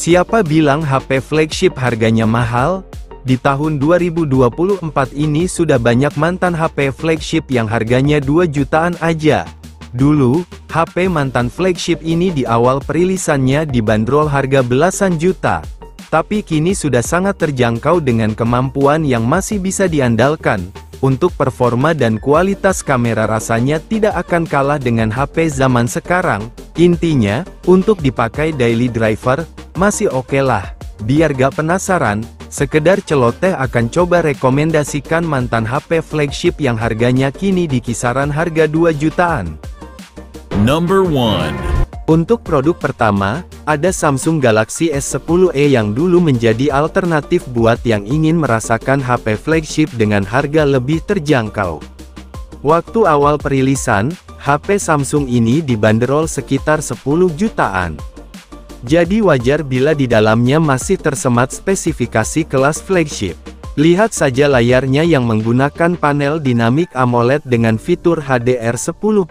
Siapa bilang HP flagship harganya mahal? Di tahun 2024 ini sudah banyak mantan HP flagship yang harganya 2 jutaan aja. Dulu, HP mantan flagship ini di awal perilisannya dibanderol harga belasan juta. Tapi kini sudah sangat terjangkau dengan kemampuan yang masih bisa diandalkan. Untuk performa dan kualitas kamera rasanya tidak akan kalah dengan HP zaman sekarang. Intinya, untuk dipakai daily driver, masih oke lah. Biar gak penasaran, sekedar celoteh akan coba rekomendasikan mantan HP flagship yang harganya kini di kisaran harga 2 jutaan. Number 1. Untuk produk pertama, ada Samsung Galaxy S10e yang dulu menjadi alternatif buat yang ingin merasakan HP flagship dengan harga lebih terjangkau. Waktu awal perilisan, HP Samsung ini dibanderol sekitar 10 jutaan. Jadi wajar bila di dalamnya masih tersemat spesifikasi kelas flagship. Lihat saja layarnya yang menggunakan panel dinamik AMOLED dengan fitur HDR10+.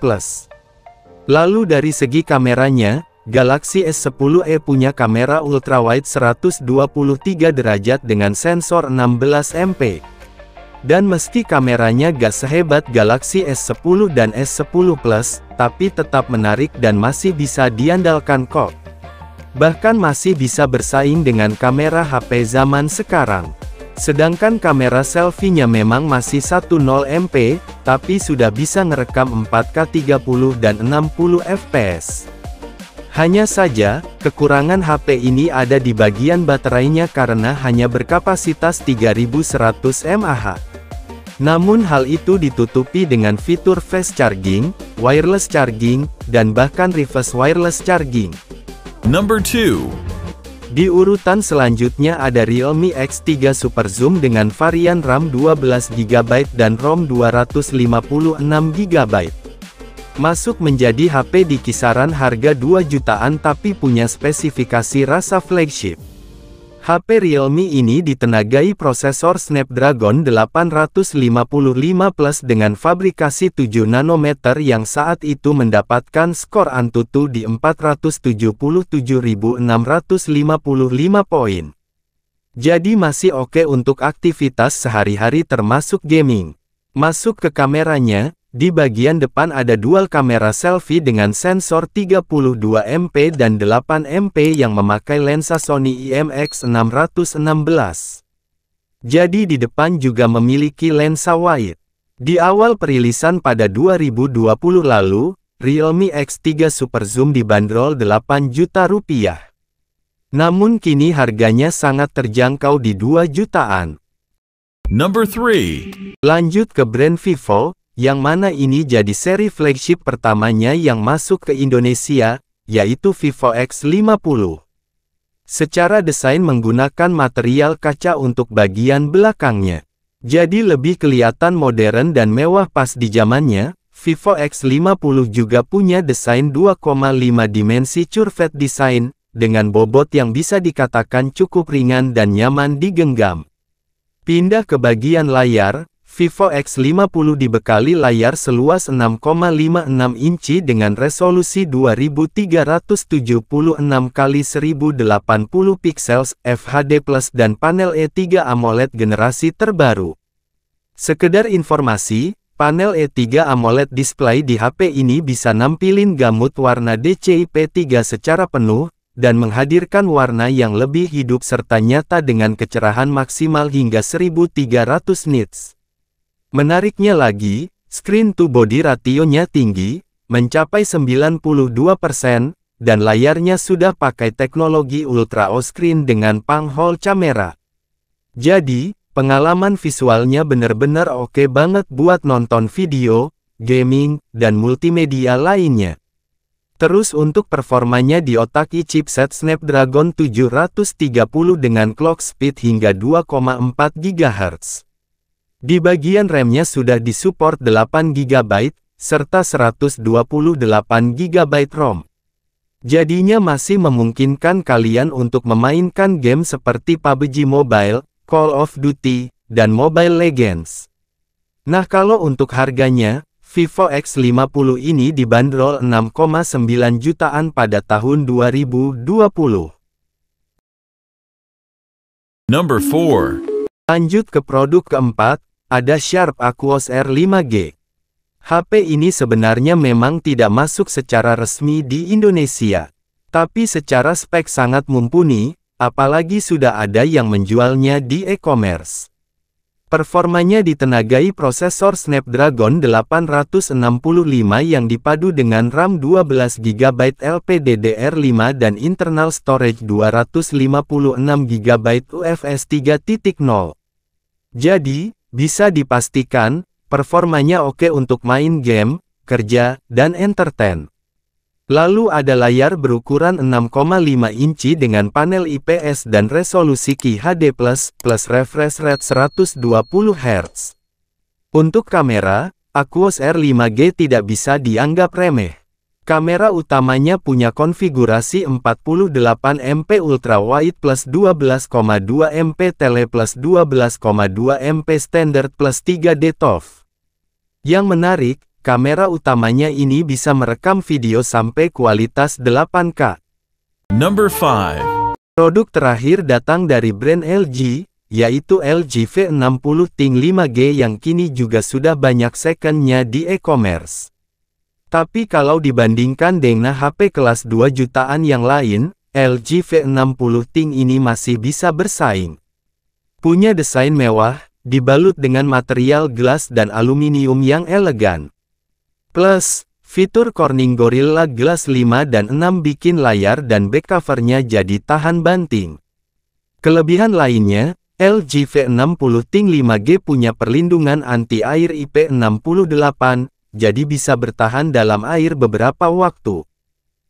Lalu dari segi kameranya, Galaxy S10e punya kamera ultrawide 123 derajat dengan sensor 16 MP. Dan meski kameranya gak sehebat Galaxy S10 dan S10 Plus, tapi tetap menarik dan masih bisa diandalkan kok. Bahkan masih bisa bersaing dengan kamera HP zaman sekarang. Sedangkan kamera selfie-nya memang masih 10 MP, tapi sudah bisa ngerekam 4K 30 dan 60 fps. Hanya saja, kekurangan HP ini ada di bagian baterainya karena hanya berkapasitas 3100 mAh. Namun hal itu ditutupi dengan fitur fast charging, wireless charging, dan bahkan reverse wireless charging. Number 2. Di urutan selanjutnya ada Realme X3 Super Zoom dengan varian RAM 12GB dan ROM 256GB. Masuk menjadi HP di kisaran harga 2 jutaan tapi punya spesifikasi rasa flagship. HP Realme ini ditenagai prosesor Snapdragon 855 Plus dengan fabrikasi 7 nanometer yang saat itu mendapatkan skor Antutu di 477.655 poin. Jadi masih oke untuk aktivitas sehari-hari termasuk gaming. Masuk ke kameranya, di bagian depan ada dual kamera selfie dengan sensor 32 MP dan 8 MP yang memakai lensa Sony IMX616. Jadi di depan juga memiliki lensa wide. Di awal perilisan pada 2020 lalu, Realme X3 Super Zoom dibanderol 8 juta rupiah. Namun kini harganya sangat terjangkau di 2 jutaan. Number 3. Lanjut ke brand Vivo, yang mana ini jadi seri flagship pertamanya yang masuk ke Indonesia, yaitu Vivo X50. Secara desain menggunakan material kaca untuk bagian belakangnya. Jadi lebih kelihatan modern dan mewah pas di zamannya. Vivo X50 juga punya desain 2,5 dimensi curved design, dengan bobot yang bisa dikatakan cukup ringan dan nyaman digenggam. Pindah ke bagian layar, Vivo X50 dibekali layar seluas 6,56 inci dengan resolusi 2376x1080 pixels FHD+ dan panel E3 AMOLED generasi terbaru. Sekedar informasi, panel E3 AMOLED display di HP ini bisa nampilin gamut warna DCI-P3 secara penuh, dan menghadirkan warna yang lebih hidup serta nyata dengan kecerahan maksimal hingga 1300 nits. Menariknya lagi, screen-to-body rasionya tinggi, mencapai 92%, dan layarnya sudah pakai teknologi Ultra O-Screen dengan panghole kamera. Jadi, pengalaman visualnya bener-bener oke banget buat nonton video, gaming, dan multimedia lainnya. Terus untuk performanya diotaki chipset Snapdragon 730 dengan clock speed hingga 2,4 GHz. Di bagian RAM-nya sudah disupport 8 GB, serta 128 GB ROM. Jadinya masih memungkinkan kalian untuk memainkan game seperti PUBG Mobile, Call of Duty, dan Mobile Legends. Nah kalau untuk harganya, Vivo X50 ini dibanderol 6,9 jutaan pada tahun 2020. Number 4. Lanjut ke produk keempat, ada Sharp Aquos R5G. HP ini sebenarnya memang tidak masuk secara resmi di Indonesia. Tapi secara spek sangat mumpuni, apalagi sudah ada yang menjualnya di e-commerce. Performanya ditenagai prosesor Snapdragon 865 yang dipadu dengan RAM 12GB LPDDR5 dan internal storage 256GB UFS 3.0. Jadi, bisa dipastikan, performanya oke untuk main game, kerja, dan entertain. Lalu ada layar berukuran 6,5 inci dengan panel IPS dan resolusi QHD+, plus refresh rate 120 Hz. Untuk kamera, Aquos R5G tidak bisa dianggap remeh. Kamera utamanya punya konfigurasi 48MP ultrawide plus 12,2MP tele plus 12,2MP standard plus 3D TOF. Yang menarik, kamera utamanya ini bisa merekam video sampai kualitas 8K. Number 5. Produk terakhir datang dari brand LG, yaitu LG V60 Think 5G yang kini juga sudah banyak second-nya di e-commerce. Tapi kalau dibandingkan dengan HP kelas 2 jutaan yang lain, LG V60 Think ini masih bisa bersaing. Punya desain mewah, dibalut dengan material gelas dan aluminium yang elegan. Plus, fitur Corning Gorilla Glass 5 dan 6 bikin layar dan back covernya jadi tahan banting. Kelebihan lainnya, LG V60 Think 5G punya perlindungan anti-air IP68, jadi bisa bertahan dalam air beberapa waktu.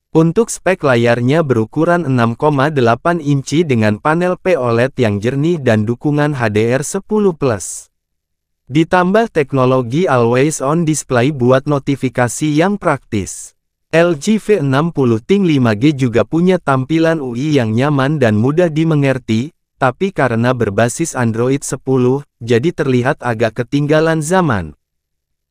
Untuk spek layarnya berukuran 6,8 inci dengan panel POLED yang jernih dan dukungan HDR10+. Ditambah teknologi Always On Display buat notifikasi yang praktis. LG V60 Think 5G juga punya tampilan UI yang nyaman dan mudah dimengerti, tapi karena berbasis Android 10, jadi terlihat agak ketinggalan zaman.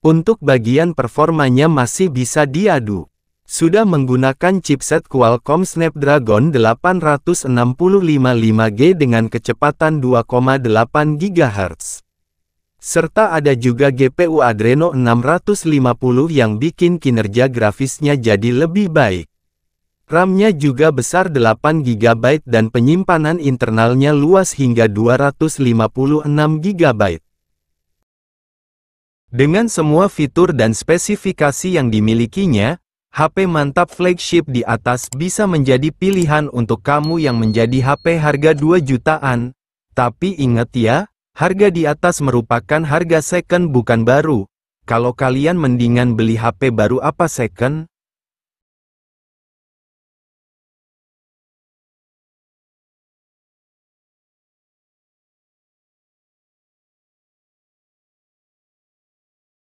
Untuk bagian performanya masih bisa diadu. Sudah menggunakan chipset Qualcomm Snapdragon 865 5G dengan kecepatan 2,8 GHz. Serta ada juga GPU Adreno 650 yang bikin kinerja grafisnya jadi lebih baik. RAM-nya juga besar 8 GB dan penyimpanan internalnya luas hingga 256 GB. Dengan semua fitur dan spesifikasi yang dimilikinya, HP mantap flagship di atas bisa menjadi pilihan untuk kamu yang menjadi HP harga 2 jutaan. Tapi ingat ya, harga di atas merupakan harga second bukan baru. Kalau kalian mendingan beli HP baru apa second?